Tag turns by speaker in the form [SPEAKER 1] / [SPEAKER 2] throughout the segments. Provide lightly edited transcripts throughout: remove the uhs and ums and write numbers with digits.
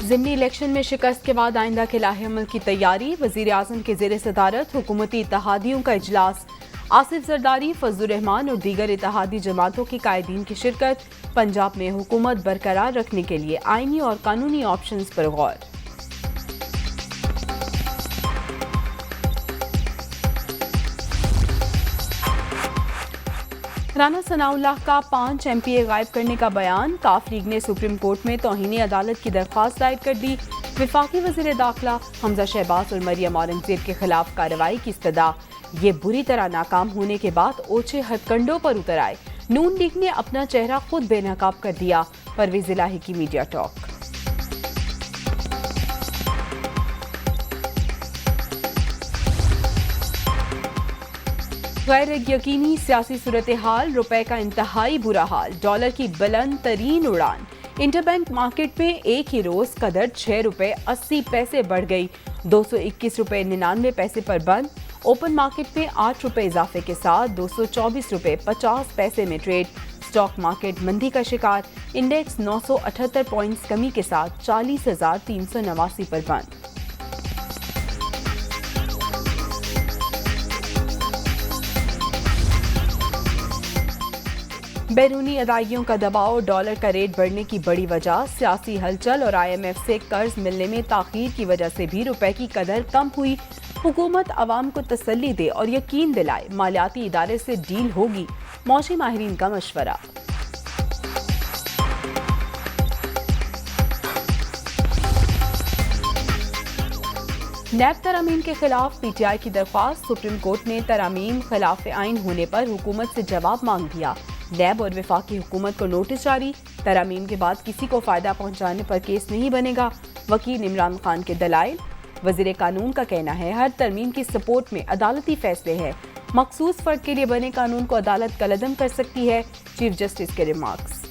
[SPEAKER 1] ज़िमनी election में शिकस्त के बाद आइंदा के लाहेअमल की तैयारी। वज़ीर आज़म के ज़ेर सदारत हुकूमती इत्तेहादियों का इजलास। आसिफ जरदारी, फजलुर रहमान और दीगर इत्तेहादी जमातों की कायदीन की शिरकत। पंजाब में हुकूमत बरकरार रखने के लिए आईनी और कानूनी ऑप्शंस पर गौर। राना सनाउल्लाह का 5 MPA गायब करने का बयान। काफ लीग ने सुप्रीम कोर्ट में तौहीन अदालत की दरख्वास्त दायर कर दी। विफाकी वज़ीर दाखिला हमजा शहबाज और मरियम औरंगजेब के खिलाफ कार्रवाई की इस्तदा। ये बुरी तरह नाकाम होने के बाद ओछे हथकंडों पर उतर आए। नून लीग ने अपना चेहरा खुद बेनकाब कर दिया। परवेज इलाही की मीडिया टॉक। गैर यकीनी सियासी सूरत हाल, रुपए का इंतहाई बुरा हाल, डॉलर की बुलंद तरीन उड़ान। इंटरबैंक मार्केट में एक ही रोज कदर 6 रुपए 80 पैसे बढ़ गई, 221 रुपए 99 पैसे पर बंद। ओपन मार्केट में 8 रुपए इजाफे के साथ 224 रुपए 50 पैसे में ट्रेड। स्टॉक मार्केट मंदी का शिकार, इंडेक्स 978 पॉइंट्स कमी के साथ 40,389 पर बंद। बैरूनी अदायगियों का दबाव, डॉलर का रेट बढ़ने की बड़ी वजह। सियासी हलचल और IMF से कर्ज मिलने में ताखीर की वजह से भी रुपए की कदर कम हुई। हुकूमत अवाम को तसल्ली दे और यकीन दिलाए मालियाती इदारे से डील होगी, मौशी माहिरीन का मशवरा। नैब तरामीम के खिलाफ PTI की दरख्वास्त। सुप्रीम कोर्ट ने तरामीम खिलाफ आइन होने पर हुकूमत से जवाब मांग दिया। नैब और वफाकी हुकूमत को नोटिस जारी। तरामीम के बाद किसी को फायदा पहुंचाने पर केस नहीं बनेगा। वकील इमरान खान के दलाइल। वजीर कानून का कहना है हर तरमीम की सपोर्ट में अदालती फैसले हैं। मखसूस फर्द के लिए बने कानून को अदालत कलअदम कर सकती है। चीफ जस्टिस के रिमार्क्स।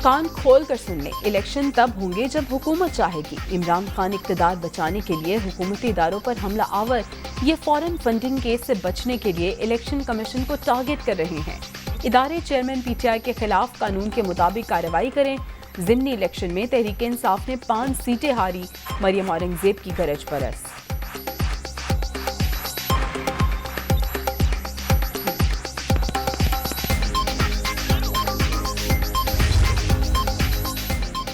[SPEAKER 1] कान खोल कर सुन ले, इलेक्शन तब होंगे जब हुकूमत चाहेगी। इमरान खान इक़्तिदार बचाने के लिए हुकूमती इदारों पर हमला आवर। ये फॉरेन फंडिंग केस से बचने के लिए इलेक्शन कमीशन को टारगेट कर रहे हैं। इदारे चेयरमैन PTI के खिलाफ कानून के मुताबिक कार्रवाई करें। ज़िमनी इलेक्शन में तहरीक इंसाफ ने 5 सीटें हारी। मरियम औरंगजेब की गरज बरस।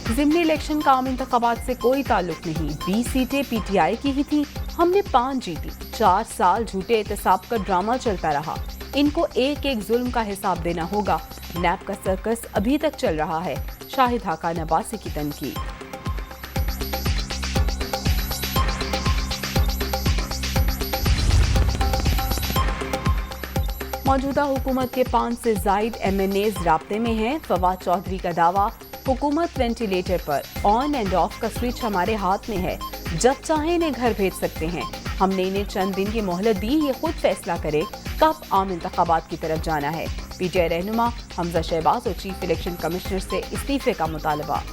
[SPEAKER 1] ज़िमनी इलेक्शन का आम इंतखाबात से कोई ताल्लुक नहीं। 20 सीटें PTI की ही थी, हमने 5 जीती। 4 साल झूठे एहतसाब का ड्रामा चलता रहा। इनको एक एक जुल्म का हिसाब देना होगा। नैब का सर्कस अभी तक चल रहा है। शाहिद हाकान अब्बासी की तनकीद। मौजूदा हुकूमत के 5 से जायद MNAs राब्ते में हैं। फवाद चौधरी का दावा, हुकूमत वेंटिलेटर पर, ऑन एंड ऑफ का स्विच हमारे हाथ में है। जब चाहे इन्हें घर भेज सकते हैं। हमने इन्हें चंद दिन की मोहलत दी, ये खुद फैसला करे कब आम इंतखाबात की तरफ जाना है। PTI रहनुमा हमजा शहबाज और चीफ इलेक्शन कमिश्नर से इस्तीफे का मुतालबा।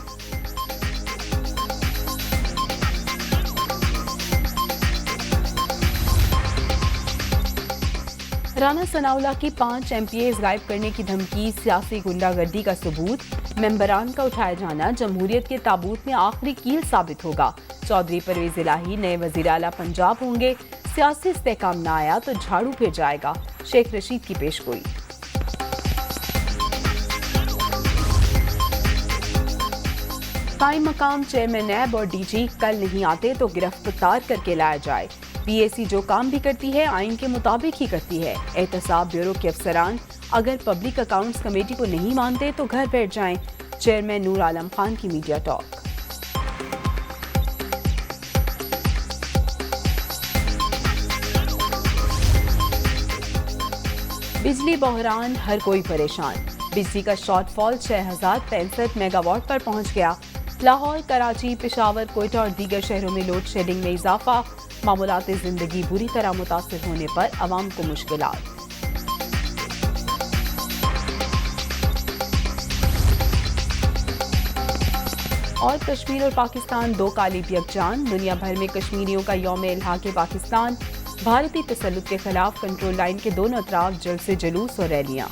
[SPEAKER 1] राना सनाउल्लाह की 5 MPAs गायब करने की धमकी सियासी गुंडागर्दी का सबूत। मेंबरान का उठाया जाना जमहूरियत के ताबूत में आखिरी कील साबित होगा। चौधरी परवेज इलाही नए वजीर आला पंजाब होंगे। सियासी इस्तेहकाम न आया तो झाड़ू फिर जाएगा। शेख रशीद की पेशगोई। कायम मकाम चेयरमैन नैब और DG कल नहीं आते तो गिरफ्तार करके लाया जाए। PAC जो काम भी करती है आइन के मुताबिक ही करती है। एहतसाब ब्यूरो के अफसरान अगर पब्लिक अकाउंट्स कमेटी को नहीं मानते तो घर बैठ जाएं। चेयरमैन नूर आलम खान की मीडिया टॉक। बिजली बहरान, हर कोई परेशान। बिजली का शॉर्टफॉल 6065 मेगावाट पर पहुंच गया। लाहौर, कराची, पेशावर, कोयटा और दीगर शहरों में लोड शेडिंग में इजाफा। मामूलात जिंदगी बुरी तरह मुतासिर होने पर अवाम को मुश्किलात। और कश्मीर और पाकिस्तान दो कालिब यकजान। दुनिया भर में कश्मीरियों का यौम इल्हाक़ पाकिस्तान। भारतीय तसल्लुत के खिलाफ कंट्रोल लाइन के दोनों अतराफ जल्द से जुलूस और रैलियाँ।